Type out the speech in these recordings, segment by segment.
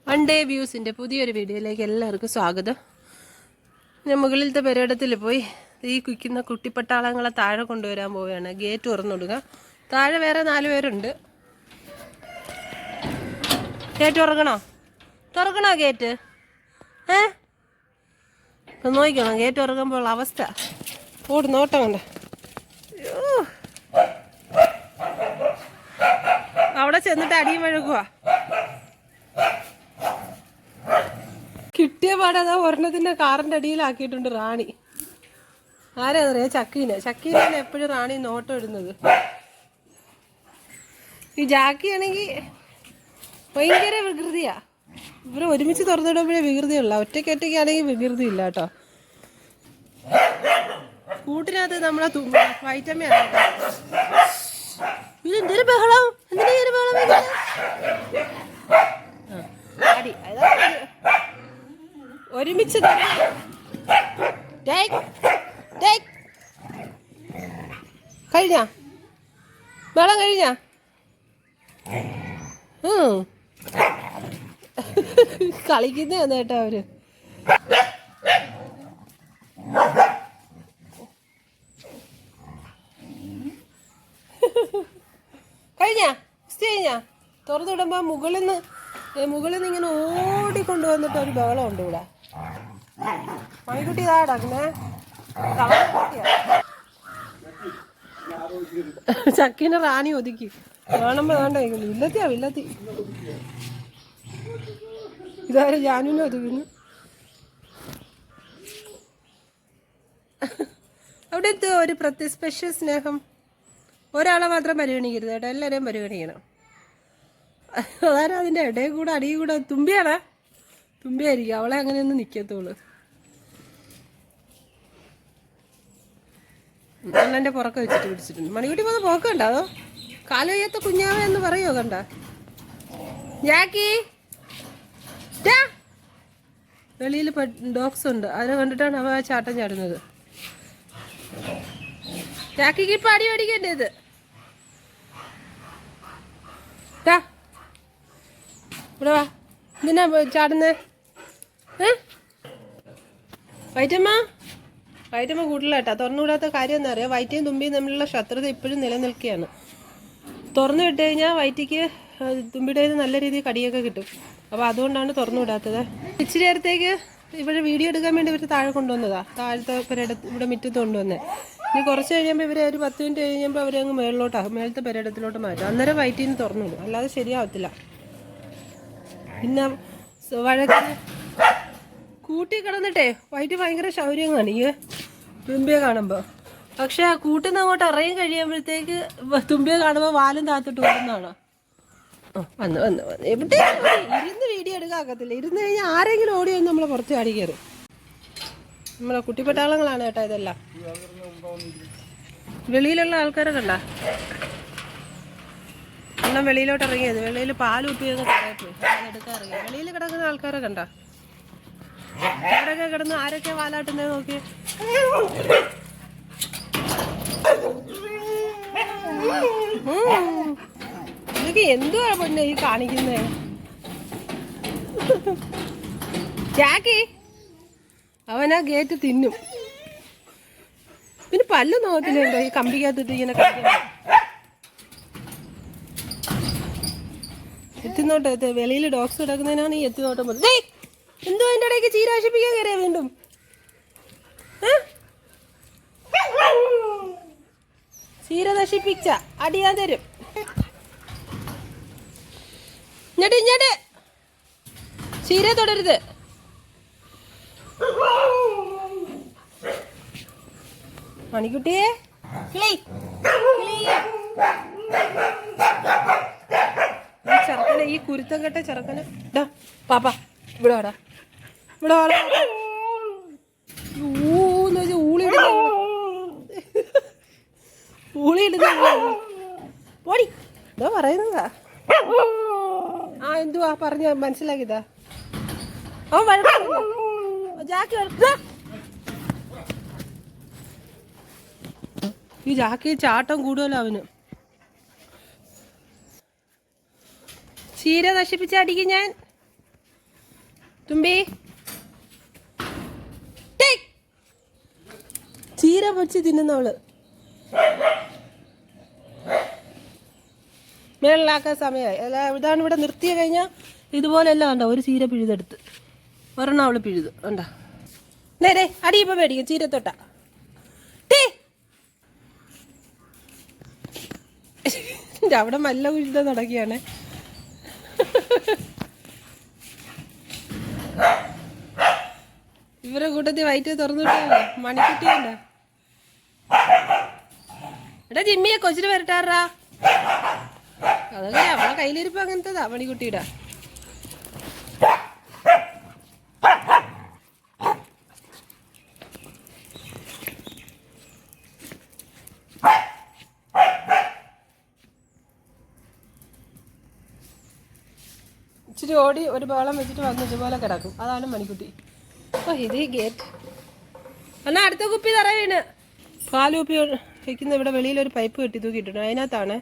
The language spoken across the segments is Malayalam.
വൺ ഡേ വ്യൂസിൻ്റെ പുതിയൊരു വീഡിയോയിലേക്ക് എല്ലാവർക്കും സ്വാഗതം. ഞാൻ മുകളിലത്തെ പെരയിടത്തിൽ പോയി ഈ കുയ്ക്കുന്ന കുട്ടിപ്പട്ടാളങ്ങളെ താഴെ കൊണ്ടുവരാൻ പോവുകയാണ്. ഗേറ്റ് തുറന്നിടുക. താഴെ വേറെ 4 പേരുണ്ട്. ഗേറ്റ് തുറക്കണോ ഗേറ്റ്? നോക്കണം ഗേറ്റ് തുറക്കുമ്പോൾ അവസ്ഥ. നോട്ടം കണ്ട. അവിടെ ചെന്നിട്ട് അടിയും വഴക്കുക. കിട്ടിയ പാടതാ ഒരെണ്ണത്തിൻ്റെ കാറിൻ്റെ അടിയിലാക്കിയിട്ടുണ്ട് റാണി. ആരാന്നറിയാം? ചക്കീനാണ് എപ്പോഴും റാണി നോട്ടം ഇടുന്നത്. ഈ ജാക്കിയാണെങ്കിൽ ഭയങ്കര വികൃതിയാ. ഇവരെ ഒരുമിച്ച് തുറന്നിടുമ്പോഴേ വികൃതിയുള്ള, ഒറ്റയ്ക്കാണെങ്കിൽ വികൃതി ഇല്ല കേട്ടോ. കൂട്ടിനകത്ത് നമ്മളെ വൈറ്റമ്മയാണ് കേട്ടോ. ഇതെന്തൊരു ബഹളം! അടി ഒരുമിച്ച് കഴിഞ്ഞ വെള്ളം കഴിഞ്ഞ കളിക്കുന്നതാണ് കേട്ടോ അവര്. കഴിഞ്ഞ തുറന്നിടുമ്പോ മുകളിൽ നിന്ന് ഇങ്ങനെ ഓടിക്കൊണ്ടുവന്നിട്ട് ഒരു ബഹളമുണ്ട് ഇവിടെ. മണിക്കുട്ടി ഇതാ കിടക്കുന്നേ. ചക്കീനെ റാണി ഒതുക്കി കാണുമ്പോ വേണ്ട വില്ലത്തി ഇതാരും ജാനുവിനെ ഒതുക്കുന്നു. അവിടെ എന്തോ ഒരു പ്രത്യേക സ്പെഷ്യൽ സ്നേഹം. ഒരാളെ മാത്രം പരിഗണിക്കരുത് കേട്ടോ, എല്ലാവരെയും പരിഗണിക്കണം. അതാരും അതിൻ്റെ ഇടയിൽ കൂടെ അടിയിൽ കൂടെ തുമ്പിയായിരിക്കും. അവളെ അങ്ങനെയൊന്നും നിൽക്കത്തുള്ളൂ. അണ്ണൻ്റെ പുറക്കെ വെച്ചിട്ട് പിടിച്ചിട്ടുണ്ട്. മണിക്കുട്ടി പോകുന്ന പോക്കണ്ട, അതോ കാലുകയ്യാത്ത കുഞ്ഞാവ എന്ന് പറയുമോ? കണ്ട ജാക്കി വെളിയിൽ ഡോഗ്സ് ഉണ്ട്, അതിനെ കണ്ടിട്ടാണ് അവ ചാട്ടം ചാടുന്നത്. ജാക്കിക്ക് ഇപ്പം അടി ഓടിക്കേണ്ടത്. ഇവിടെ വാ, എന്തിനാ ചാടുന്നേ? വൈറ്റമ്മ കൂട്ടിലാട്ടാ. തുറന്നുവിടാത്ത കാര്യം എന്താ അറിയാം? വൈറ്റയും തുമ്പിയും തമ്മിലുള്ള ശത്രുത ഇപ്പോഴും നിലനിൽക്കുകയാണ്. തുറന്നു വിട്ട് കഴിഞ്ഞാൽ വൈറ്റയ്ക്ക് തുമ്പിയുടെ നല്ല രീതിയിൽ കടിയൊക്കെ കിട്ടും. അപ്പോൾ അതുകൊണ്ടാണ് തുറന്നു വിടാത്തത്. ഇച്ചിരി നേരത്തേക്ക് ഇവിടെ വീഡിയോ എടുക്കാൻ വേണ്ടി ഇവർ താഴെ കൊണ്ടുവന്നതാ. താഴത്തെ പെരയിടത്ത് ഇവിടെ മുറ്റത്ത് കൊണ്ടുവന്നേ. ഇനി കുറച്ച് കഴിയുമ്പോൾ ഇവരെ ഒരു 10 മിനിറ്റ് കഴിയുമ്പോൾ അവരെ അങ്ങ് മേളത്തെ പെരയിടത്തിലോട്ട് മാറ്റും. അന്നേരം വൈറ്റിന്ന് തുറന്നു വിടും, അല്ലാതെ ശരിയാവത്തില്ല. പിന്നെ വഴക്കിന് കൂട്ടി കിടന്നിട്ടേ വൈറ്റ് ഭയങ്കര ശൗര്യം കാണിക്കേ തുമ്പിയെ കാണുമ്പോൾ. പക്ഷെ ആ കൂട്ടിന്ന് അങ്ങോട്ട് ഇറങ്ങി കഴിയുമ്പോഴത്തേക്ക് തുമ്പിയെ കാണുമ്പോൾ വാലും താത്തിട്ട് ഓടുന്നതാണ്. വന്ന് എവിടെ ഇരുന്ന് വീഡിയോ എടുക്കാക്കത്തില്ല. ഇരുന്ന് കഴിഞ്ഞാൽ ആരെങ്കിലും ഓടി വന്ന് നമ്മളെ പുറത്ത് ചാടി കയറും. നമ്മളെ കുട്ടിപ്പട്ടാളങ്ങളാണ് കേട്ടോ ഇതെല്ലാം. വെളിയിലുള്ള ആൾക്കാരെ കണ്ട എല്ലാം വെളിയിലോട്ട് ഇറങ്ങിയത്. വെളിയിൽ പാൽ ഉപ്പിയൊക്കെ പോയി അതെടുക്കാൻ ഇറങ്ങി. വെളിയിൽ കിടക്കുന്ന ആൾക്കാരെ കണ്ട അവിടെയൊക്കെ കിടന്ന് ആരൊക്കെ വാലാട്ടുന്നേ നോക്കി. ഇതൊക്കെ എന്തുവാ പൊന്നെ ഈ കാണിക്കുന്നേ? ജാക്കി അവനാ ഗേറ്റ് തിന്നും. പിന്നെ പല്ല് നോക്കത്തില്ലുണ്ടോ ഈ കമ്പിക്കകത്തിട്ട് ഇങ്ങനെ കളിക്കാൻ? എത്തിനോട്ട് വെളിയിൽ ഡോഗ്സ് കിടക്കുന്നതിനാണ് ഈ എത്തിനോട്ടം പോലെ. എന്തോ അതിൻ്റെ ഇടയ്ക്ക് ചീര നശിപ്പിക്കാൻ കയറിയാ വീണ്ടും. ചീര നശിപ്പിച്ച അടി ഞാൻ തരും. ഇങ്ങോട്ട് ചീര തൊടരുത്. മണിക്കുട്ടിയെ ചെറുക്കനെ, ഈ കുരുത്തം കെട്ട ചെറുക്കന് പാപ്പ ഇവിടെ വാടാ, ഇവിടെ വാടാ. ഊളിയിടുന്ന പോടി ഇതാ പറയുന്നതാ. എന്തുവാ പറഞ്ഞ മനസ്സിലാക്കിയതാ? അവൻ വഴക്കില്ല. ജാക്കി ഈ ജാക്കി ചാട്ടം കൂടുതലും അവന്. ചീര നശിപ്പിച്ച അടിക്കും ഞാൻ. തുമ്പി ചീര പൊച്ച് തിന്നുന്നവള്. മേളിലാക്കാൻ സമയമായി. അല്ല ഇതാണ് ഇവിടെ നിർത്തിയ കഴിഞ്ഞാൽ ഇതുപോലെല്ലാം ഉണ്ടോ ഒരു ചീര പിഴുതെടുത്ത് ഒരെണ്ണം അവള് പിഴുത് ഉണ്ടോ. നേരെ അടി ഇപ്പം മേടിക്കും ചീരത്തൊട്ട. അവിടെ മല്ല കുഴിത നടക്കുകയാണ്. ഇവരെ കൂട്ടത്തിൽ വയറ്റ് തുറന്നിട്ടല്ലേ മണിക്കുട്ടിയുണ്ട്. എടാ ജിമ്മിയെ കൊച്ചിന് വരട്ടാറാ. അതൊക്കെ അവളെ കയ്യിലിരിപ്പ് അങ്ങനത്തതാ മണിക്കുട്ടിയുടെ. ഇച്ചിരി ഓടി ഒരു ബഹളം വെച്ചിട്ട് വന്ന് ഇതുപോലെ കിടക്കും. അതാണ് മണിക്കുട്ടി. ഓ ഇത് ഗേറ്റ്. എന്നാ അടുത്ത കുപ്പി തറ വീണ്. പാല് കുപ്പി വെക്കുന്ന ഇവിടെ വെളിയിലൊരു പൈപ്പ് കെട്ടി തൂക്കിയിട്ടുണ്ട്. അതിനകത്താണ്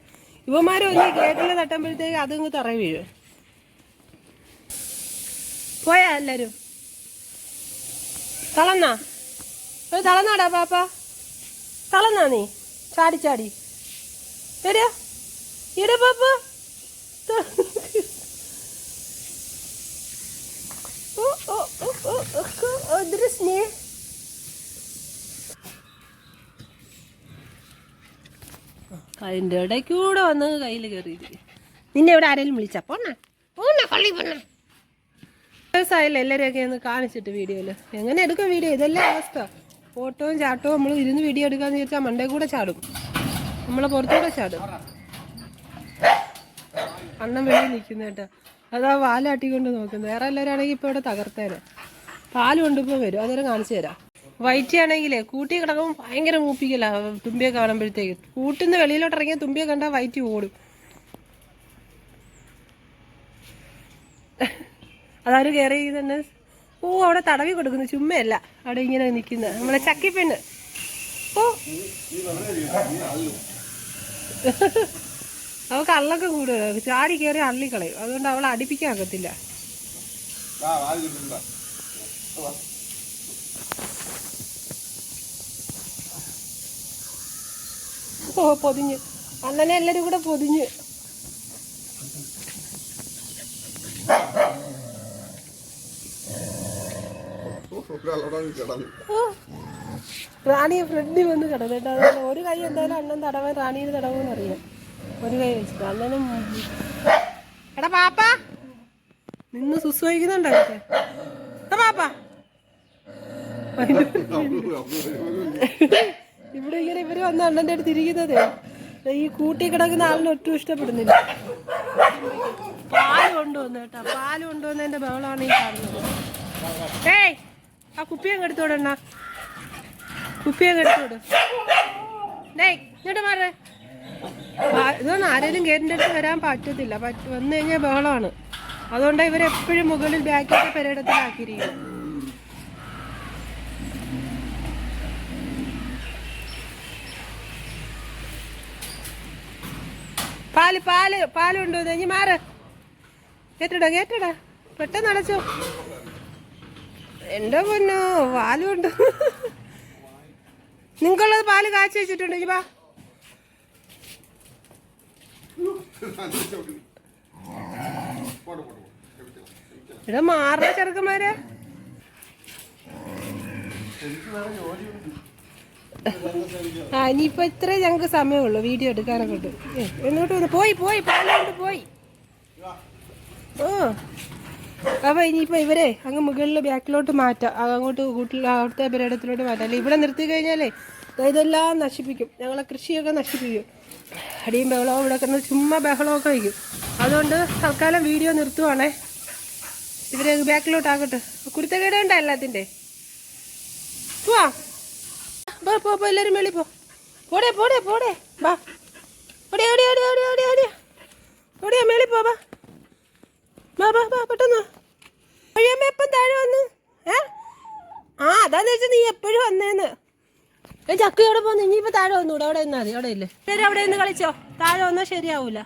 ഇവന്മാരും ഒന്ന് ഗേറ്റിൽ തട്ടുമ്പോഴത്തേക്ക് അതങ്ങ് തറ വീഴും. പോയാ എല്ലാരും തളന്നാ തളന്നാടാ പാപ്പ. തളന്നാ നീ ചാടി ചാടി വരാ ഇട പാപ്പ. അതിൻ്റെ ഇടയ്ക്കൂടെ വന്ന് കയ്യിൽ കയറിയിരിക്കും. നിന്നെ ഇവിടെ ആരെങ്കിലും വിളിച്ചാ പോണേ പോണേ പള്ളി പോണേ. ദിവസമായില്ല എല്ലാവരെയൊക്കെ ഒന്ന് കാണിച്ചിട്ട് വീഡിയോയിൽ. എങ്ങനെ എടുക്കും വീഡിയോ? ഇതല്ലേ അവസ്ഥ. ഓട്ടവും ചാട്ടവും നമ്മൾ ഇരുന്ന് വീഡിയോ എടുക്കാന്ന് ചോദിച്ചാൽ മണ്ടേ കൂടെ ചാടും, നമ്മളെ പുറത്തൂടെ ചാടും. അണ്ണം വെളിയിൽ നിൽക്കുന്ന കേട്ടോ. അതാ വാലാട്ടിക്കൊണ്ട് നോക്കുന്നത്. വേറെ എല്ലാവരാണെങ്കിൽ ഇപ്പോൾ ഇവിടെ തകർത്തേനെ. പാല് കൊണ്ടിപ്പോൾ വരും, അന്നേരം കാണിച്ചു തരാം. വൈറ്റ് ആണെങ്കിലേ കൂട്ടി കിടക്കുമ്പോൾ ഭയങ്കര മൂപ്പിക്കല. തുമ്പിയെ കാണുമ്പോഴത്തേക്ക് കൂട്ടിന്ന് വെളിയിലോട്ട് ഇറങ്ങിയാൽ തുമ്പിയെ കണ്ടാൽ വൈറ്റ് ഓടും. അതാരും കയറി തന്നെ. ഓ അവിടെ തടവി കൊടുക്കുന്നു, ചുമ്മയല്ല അവിടെ ഇങ്ങനെ നിൽക്കുന്നത് നമ്മളെ ചക്കിപ്പെണ്ണ്. ഓ അവൾക്ക് അള്ളൊക്കെ കൂടുതൽ ചാടി കയറി അള്ളിക്കളയും. അതുകൊണ്ട് അവളെ അടുപ്പിക്കാൻ ഒക്കത്തില്ല. ഓ പൊതിഞ്ഞ് അണ്ണനെ എല്ലാരും കൂടെ പൊതിഞ്ഞ്. റാണിയെ ഫ്രണ്ടിൽ വന്ന് കിടന്നിട്ട് അതുകൊണ്ട് ഒരു കൈ എന്തായാലും അണ്ണൻ തടവാൻ റാണിയിൽ തടവെന്ന് അറിയാം. ഒരു കൈ വെച്ചിട്ട് അണ്ണനും. എടാ പാപ്പ നിന്ന് സുസ്വഹിക്കുന്നുണ്ടോ പാപ്പ? ഇവിടെ ഇങ്ങനെ ഇവര് വന്ന് അണ്ണൻ്റെ അടുത്ത് ഇരിക്കുന്നത് ഈ കൂട്ടി കിടക്കുന്ന ആളിനെ ഒട്ടും ഇഷ്ടപ്പെടുന്നില്ല. പാല് കൊണ്ടുവന്നു കേട്ടോ. പാല് കൊണ്ടുവന്നതിന്റെ ബഹളമാണ് ഈ കാണുന്നത്. ഏയ് ആ കുപ്പിയങ്ങ് എടുത്തോടെ എണ്ണ. കുപ്പിയങ്ങ് എടുത്തോട്. ഡേയ് ഇങ്ങോട്ട് മാറേ. ഇതൊന്നും ആരെങ്കിലും ഗേറ്റിൻ്റെ അടുത്ത് വരാൻ പറ്റത്തില്ല. വന്നു കഴിഞ്ഞാൽ ബഹളമാണ്. അതുകൊണ്ട് ഇവരെപ്പോഴും മുകളിൽ ബാക്കിയൊക്കെ പെരയിടത്തിലാക്കിയിരിക്കും. പാല് പാല് പാല് കൊണ്ടുവന്നു ഇനി മാറ്. കേട്ടടാ കേട്ടടാ പെട്ടെന്ന് അടച്ചോ. എൻ്റെ പൊന്നോ പാല് കൊണ്ട്. നിങ്ങൾക്കുള്ളത് പാല് കാച്ചി വെച്ചിട്ടുണ്ട്. ഇനി വാ. ഇവിടെ മാറുന്ന ചെറുക്കന്മാരെ. ആ ഇനിയിപ്പോൾ ഇത്രേ ഞങ്ങൾക്ക് സമയമുള്ളൂ വീഡിയോ എടുക്കാനൊക്കെ ഉണ്ട്. എന്നിട്ട് വന്ന് പോയി പോയി പാലുകൊണ്ട് പോയി. ഓ അപ്പോൾ ഇനിയിപ്പോൾ ഇവരെ അങ്ങ് മുകളിൽ ബാക്കിലോട്ട് മാറ്റാം. അങ്ങോട്ട് കൂട്ടിൽ അവിടുത്തെ പെരയിടത്തിലോട്ട് മാറ്റാം. അല്ലെ ഇവിടെ നിർത്തി കഴിഞ്ഞാലേ ഇതെല്ലാം നശിപ്പിക്കും. ഞങ്ങളെ കൃഷിയൊക്കെ നശിപ്പിക്കും. അടിയും ബഹളവും ഇവിടെ കിടന്ന് ചുമ്മാ ബഹളമൊക്കെ വയ്ക്കും. അതുകൊണ്ട് തൽക്കാലം വീഡിയോ നിർത്തുവാണേ. ഇവരെ ബാക്കിലോട്ടാക്കട്ടെ. കുരുത്തക്കേടേണ്ട എല്ലാത്തിൻ്റെ. പോവാ പോ പോ എല്ലാവരും മേളി പോ. പോടേ പോടേ പോടേ ബാ. ഓടിയാ ഓടിയാ ഓടിയാ ഓടിയാ ഓടിയാ ഓടിയാ ഓടിയാ മേളി പോ ബാ. ബാ ബാ ബാ പെട്ടെന്ന്. അയ്യമ്മ എപ്പം താഴെ വന്ന്? ആ അതാന്ന് വെച്ചാൽ നീ എപ്പോഴും വന്നേന്ന്. ചക്കി അവിടെ പോന്നു. ഇനിയിപ്പോൾ താഴെ വന്നൂടെ? അവിടെ നിന്നാൽ മതി. അവിടെ ഇല്ലേ ശരി. അവിടെ നിന്ന് കളിച്ചോ. താഴെ വന്നാൽ ശരിയാവൂല.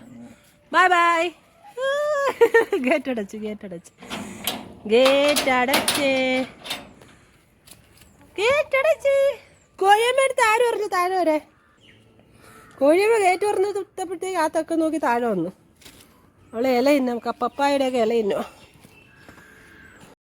Bye bye. ഗേറ്റ് അടച്ച് ഗേറ്റ് അടച്ച്. ഗേറ്റ് അടച്ചേ, ഗേറ്റ് അടച്ചേ. കോഴിയമ്മ എടുത്ത് ആര് പറഞ്ഞു താഴെ വരെ? കോഴിയമ്മ ഗേറ്റ് തുറന്ന് തുട്ടപ്പോഴത്തേക്ക് ആ തക്കം നോക്കി താഴെ വന്നു. അവളെ ഇല ഇന്നു, പപ്പായയുടെ ഒക്കെ ഇല ഇന്നു.